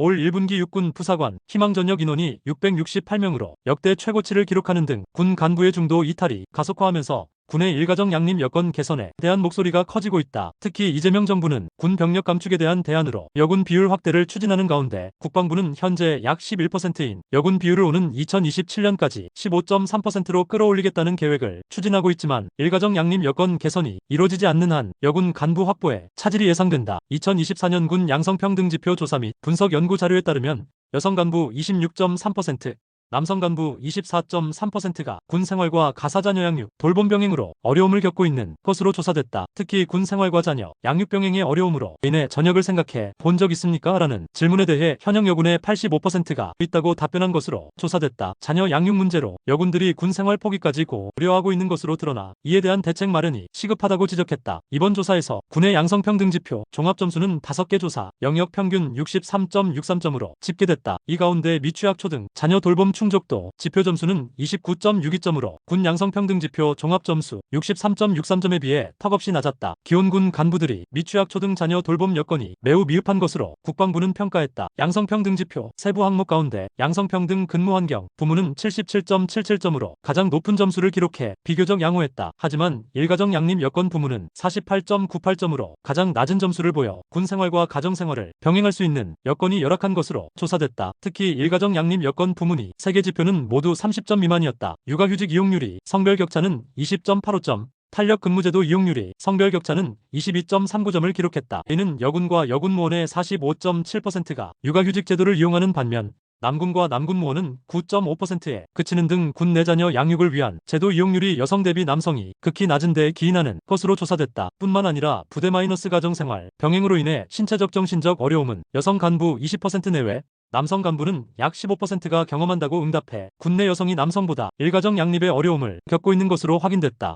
올 1분기 육군 부사관 희망 전역 인원이 668명으로 역대 최고치를 기록하는 등 군 간부의 중도 이탈이 가속화하면서 군의 일가정 양립 여건 개선에 대한 목소리가 커지고 있다. 특히 이재명 정부는 군 병력 감축에 대한 대안으로 여군 비율 확대를 추진하는 가운데 국방부는 현재 약 11%인 여군 비율을 오는 2027년까지 15.3%로 끌어올리겠다는 계획을 추진하고 있지만 일가정 양립 여건 개선이 이루어지지 않는 한 여군 간부 확보에 차질이 예상된다. 2024년 군 양성평등지표 조사 및 분석 연구 자료에 따르면 여성 간부 26.3%, 남성 간부 24.3%가 군 생활과 가사 자녀 양육, 돌봄 병행으로 어려움을 겪고 있는 것으로 조사됐다. 특히 군 생활과 자녀 양육 병행의 어려움으로 인해 전역을 생각해 본 적 있습니까? 라는 질문에 대해 현역 여군의 85%가 있다고 답변한 것으로 조사됐다. 자녀 양육 문제로 여군들이 군 생활 포기까지 고려하고 있는 것으로 드러나 이에 대한 대책 마련이 시급하다고 지적했다. 이번 조사에서 군의 양성평등지표 종합점수는 5개 조사 영역 평균 63.63점으로 집계됐다. 이 가운데 미취학초등 자녀 돌봄 충족도 지표 점수는 29.62점으로 군 양성평등지표 종합점수 63.63점에 비해 턱없이 낮았다. 기혼군 간부들이 미취학초등 자녀 돌봄 여건이 매우 미흡한 것으로 국방부는 평가했다. 양성평등지표 세부 항목 가운데 양성평등 근무환경 부문은 77.77점으로 가장 높은 점수를 기록해 비교적 양호했다. 하지만 일가정 양립 여건 부문은 48.98점으로 가장 낮은 점수를 보여 군 생활과 가정 생활을 병행할 수 있는 여건이 열악한 것으로 조사됐다. 특히 일가정 양립 여건 부문이 세개 지표는 모두 30점 미만이었다. 육아휴직 이용률이 성별 격차는 20.85점, 탄력 근무제도 이용률이 성별 격차는 22.39점을 기록했다. 이는 여군과 여군무원의 45.7%가 육아휴직 제도를 이용하는 반면 남군과 남군무원은 9.5%에 그치는 등 군 내 자녀 양육을 위한 제도 이용률이 여성 대비 남성이 극히 낮은 데에 기인하는 것으로 조사됐다. 뿐만 아니라 부대 마이너스 가정생활 병행으로 인해 신체적 정신적 어려움은 여성 간부 20% 내외, 남성 간부는 약 15%가 경험한다고 응답해 군내 여성이 남성보다 일가정 양립의 어려움을 겪고 있는 것으로 확인됐다.